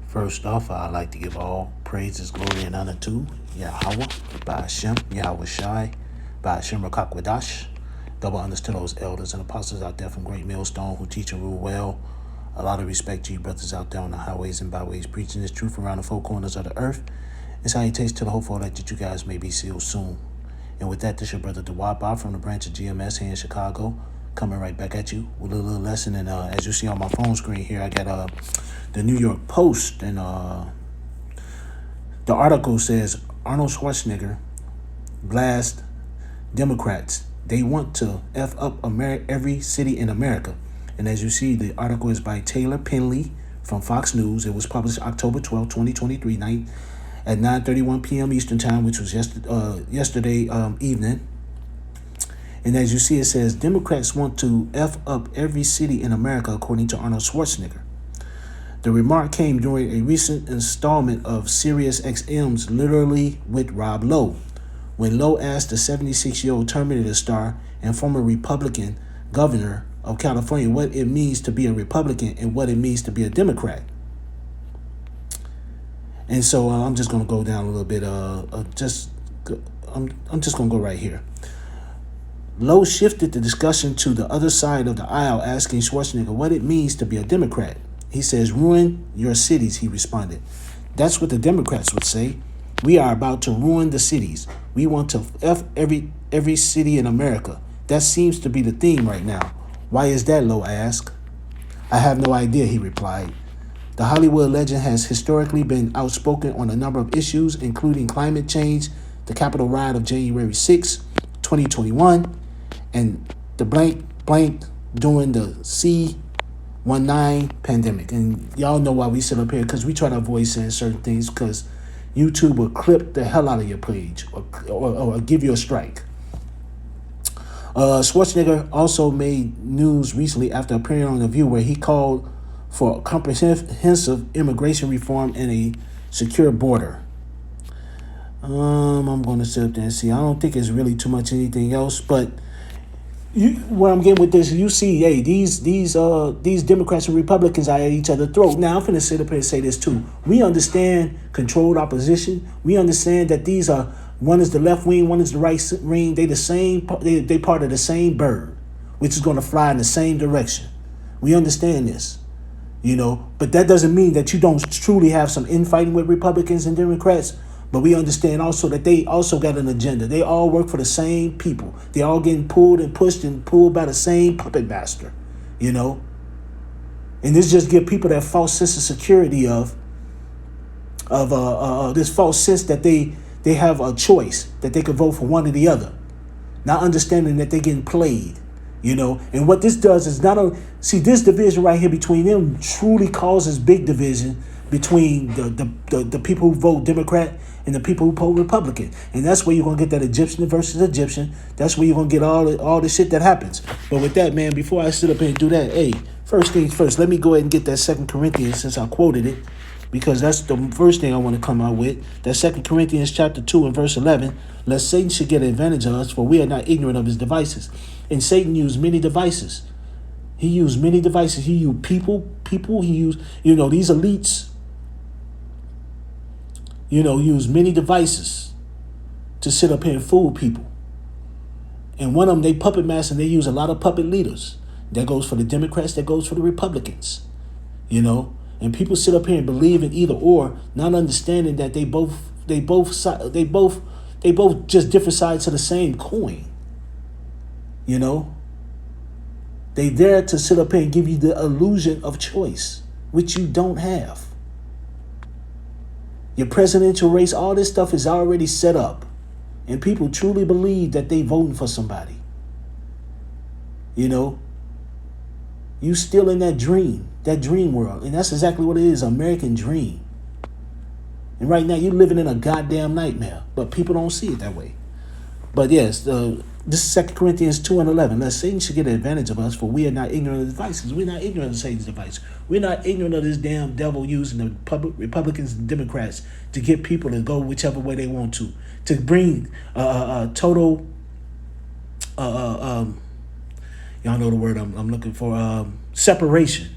First off, I'd like to give all praises, glory, and honor to Yahweh, by Hashem, Yahweh Shai, by Hashem Rakakwadash. Double honors to those elders and apostles out there from Great Millstone who teach and rule well. A lot of respect to you brothers out there on the highways and byways preaching this truth around the four corners of the earth. And salutations to the hopeful that you guys may be sealed soon. And with that, this your brother Dewapa from the branch of GMS here in Chicago, coming right back at you with a little lesson. And as you see on my phone screen here, I got the New York Post, and the article says Arnold Schwarzenegger blast Democrats. They want to F up every city in America. And as you see, the article is by Taylor Penley from Fox News. It was published October 12, 2023, night at 9:31 p.m. Eastern Time, which was yesterday evening. And as you see, it says Democrats want to F up every city in America, according to Arnold Schwarzenegger. The remark came during a recent installment of Sirius XM's Literally with Rob Lowe, when Lowe asked the 76-year-old Terminator star and former Republican governor of California what it means to be a Republican and what it means to be a Democrat. And so I'm just going to go down a little bit. I'm just going to go right here. Lowe shifted the discussion to the other side of the aisle, asking Schwarzenegger what it means to be a Democrat. He says, ruin your cities, he responded. That's what the Democrats would say. We are about to ruin the cities. We want to F every city in America. That seems to be the theme right now. Why is that, Lowe asked. I have no idea, he replied. The Hollywood legend has historically been outspoken on a number of issues, including climate change, the Capitol riot of January 6, 2021, and the blank during the C-19 pandemic. And y'all know why we sit up here, because we try to avoid saying certain things, because YouTube will clip the hell out of your page or give you a strike. Schwarzenegger also made news recently after appearing on The View, where he called for comprehensive immigration reform and a secure border. I'm going to sit up there and see. I don't think it's really too much anything else, but where I'm getting with this, you see, hey, these Democrats and Republicans are at each other's throat. Now, I'm going to sit up here and say this too. We understand controlled opposition. We understand that these are, one is the left wing, one is the right wing. They the same. They part of the same bird, which is going to fly in the same direction. We understand this, but that doesn't mean that you don't truly have some infighting with Republicans and Democrats. But we understand also that they also got an agenda. They all work for the same people. They all getting pulled and pushed and pulled by the same puppet master, And this just give people that false sense of security of this false sense that they have a choice, that they could vote for one or the other, not understanding that they're getting played, And what this does is not only see this division right here between them truly causes big division between the people who vote Democrat and the people who vote Republican. And that's where you're going to get that Egyptian versus Egyptian. That's where you're going to get all the shit that happens. But with that, man, before I sit up here and do that, hey, first things first, let me go ahead and get that 2 Corinthians, since I quoted it, because that's the first thing I want to come out with. That 2 Corinthians chapter 2 and verse 11, lest Satan should get advantage of us, for we are not ignorant of his devices. And Satan used many devices. He used many devices. He used people. He used, these elites, use many devices to sit up here and fool people. And one of them, they puppet master, and they use a lot of puppet leaders. That goes for the Democrats, that goes for the Republicans, And people sit up here and believe in either or, not understanding that they both just different sides of the same coin. They there to sit up here and give you the illusion of choice, which you don't have. Your presidential race, all this stuff is already set up. And people truly believe that they voting for somebody. You still in that dream world. And that's exactly what it is, American dream. And right now you're living in a goddamn nightmare. But people don't see it that way. But yes, this is 2 Corinthians 2 and 11. Lest Satan should get advantage of us, for we are not ignorant of the devices. We're not ignorant of Satan's device. We're not ignorant of this damn devil using the Republicans and Democrats to get people to go whichever way they want to bring total, y'all know the word I'm looking for, separation,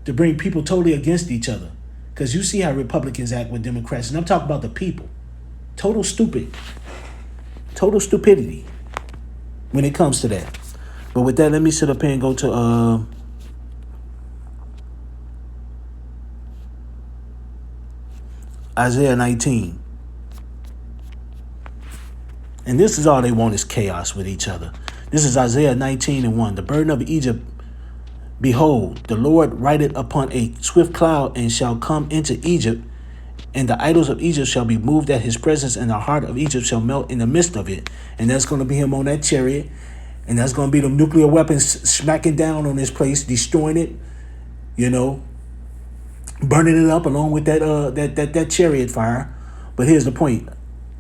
to bring people totally against each other. Because you see how Republicans act with Democrats. And I'm talking about the people. Total stupidity when it comes to that. But with that, let me sit up here and go to Isaiah 19. And this is all they want is chaos with each other. This is Isaiah 19:1. The burden of Egypt, behold, the Lord rideth upon a swift cloud and shall come into Egypt, and the idols of Egypt shall be moved at his presence, and the heart of Egypt shall melt in the midst of it. And that's going to be him on that chariot, and that's going to be the nuclear weapons smacking down on this place, destroying it, burning it up along with that chariot fire. But here's the point.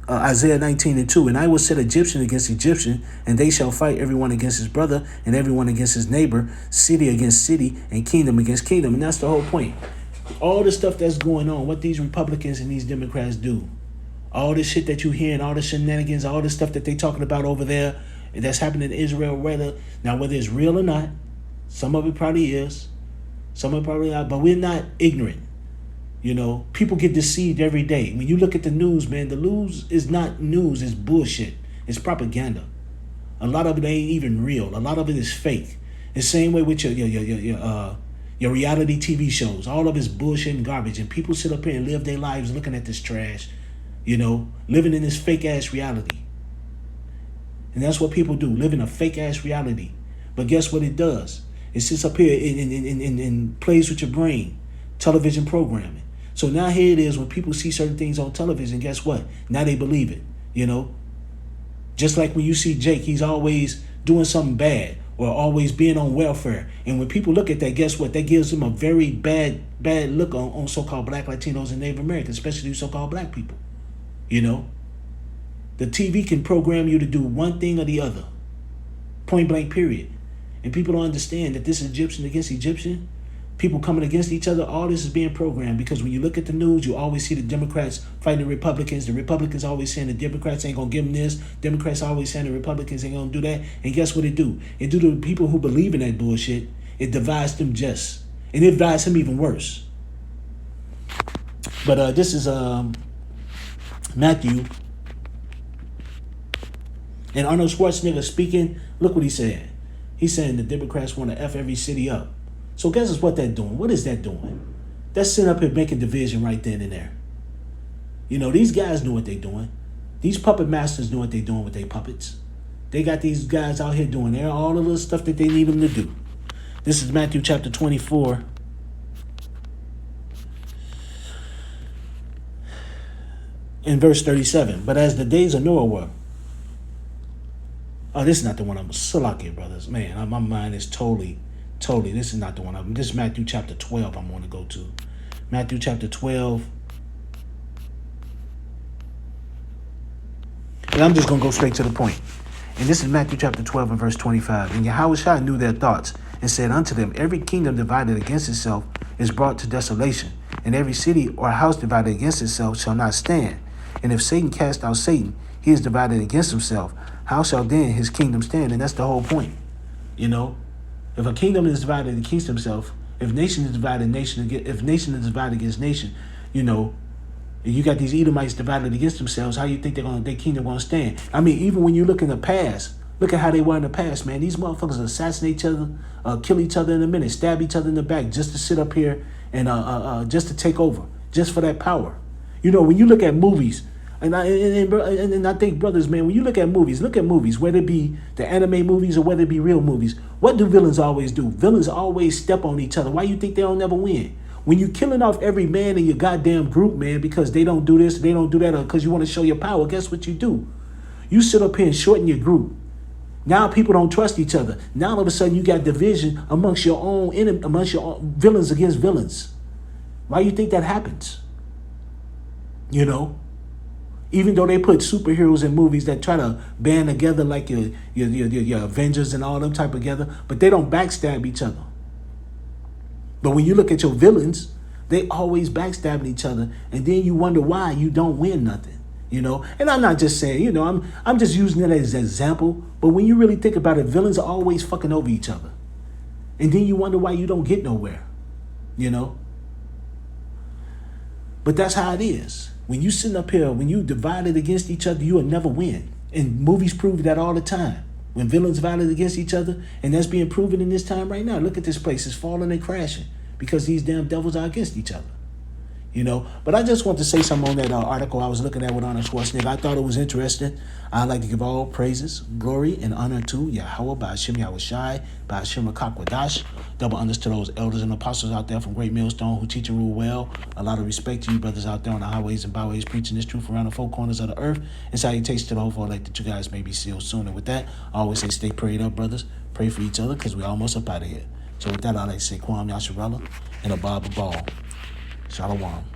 Isaiah 19:2. And I will set Egyptian against Egyptian, and they shall fight everyone against his brother, and everyone against his neighbor, city against city, and kingdom against kingdom. And that's the whole point. All the stuff that's going on, what these Republicans and these Democrats do, all this shit that you hear and all the shenanigans, all the stuff that they talking about over there that's happening in Israel, whether it's real or not, some of it probably is, some of it probably not, but we're not ignorant. People get deceived every day. When you look at the news, man, the news is not news, it's bullshit. It's propaganda. A lot of it ain't even real. A lot of it is fake. The same way with your reality TV shows. All of it's bullshit and garbage. And people sit up here and live their lives looking at this trash, living in this fake ass reality. And that's what people do, live in a fake ass reality. But guess what it does? It sits up here and plays with your brain. Television programming. So now here it is when people see certain things on television, guess what? Now they believe it, Just like when you see Jake, he's always doing something bad or always being on welfare. And when people look at that, guess what? That gives them a very bad look on so-called Black Latinos and Native Americans, especially so-called Black people. The TV can program you to do one thing or the other. Point blank, period. And people don't understand that this Egyptian against Egyptian, people coming against each other, all this is being programmed, because when you look at the news, you always see the Democrats fighting the Republicans. The Republicans always saying the Democrats ain't going to give them this. Democrats always saying the Republicans ain't going to do that. And guess what it do? It do to the people who believe in that bullshit, it divides them just. And it divides him even worse. But this is Matthew. And Arnold Schwarzenegger speaking, look what he said. He's saying the Democrats want to F every city up. So guess what they're doing? What is that doing? That's sitting up here making division right then and there. These guys know what they're doing. These puppet masters know what they're doing with their puppets. They got these guys out here doing all of the stuff that they need them to do. This is Matthew chapter 24. In verse 37. But as the days of Noah were. Oh, this is not the one. I'm Salaki, brothers. Man, my mind is totally, this is not the one. This is Matthew chapter 12 I'm going to go to. Matthew chapter 12. And I'm just going to go straight to the point. And this is Matthew chapter 12 and verse 25. And Yahushua knew their thoughts and said unto them, every kingdom divided against itself is brought to desolation, and every city or house divided against itself shall not stand. And if Satan cast out Satan, he is divided against himself. How shall then his kingdom stand? And that's the whole point. If a kingdom is divided against himself, if nation is divided against nation, you got these Edomites divided against themselves, how you think their kingdom gonna stand? I mean, even when you look in the past, look at how they were in the past, man. These motherfuckers assassinate each other, kill each other in a minute, stab each other in the back just to sit up here and just to take over, just for that power. When you look at movies, and I think, brothers, man, when you look at movies, whether it be the anime movies or whether it be real movies, what do villains always do? Villains always step on each other. Why you think they don't never win? When you killing off every man in your goddamn group, man, because they don't do this, they don't do that, or because you want to show your power, guess what you do? You sit up here and shorten your group. Now people don't trust each other. Now all of a sudden you got division amongst your own villains against villains. Why you think that happens? Even though they put superheroes in movies that try to band together like your Avengers and all them type together, but they don't backstab each other. But when you look at your villains, they always backstabbing each other, and then you wonder why you don't win nothing. And I'm not just saying, I'm just using it as an example, but when you really think about it, villains are always fucking over each other. And then you wonder why you don't get nowhere. you know. But that's how it is. When you sitting up here, when you divided against each other, you will never win. And movies prove that all the time. When villains violate against each other, and that's being proven in this time right now. Look at this place. It's falling and crashing because these damn devils are against each other. You know, but I just want to say something on that article I was looking at with Arnold Schwarzenegger. I thought it was interesting. I'd like to give all praises, glory, and honor to Yahweh, Ba'ashem Yahushai, Ba'ashem Rakakwadash. Double honors to those elders and apostles out there from Great Millstone who teach and rule well. A lot of respect to you brothers out there on the highways and byways preaching this truth around the four corners of the earth. And salutations to the whole elect that you guys may be sealed soon. And with that, I always say stay prayed up, brothers. Pray for each other because we're almost up out of here. So with that, I like to say Kwam Yasharella and Abba Ball. Shalom.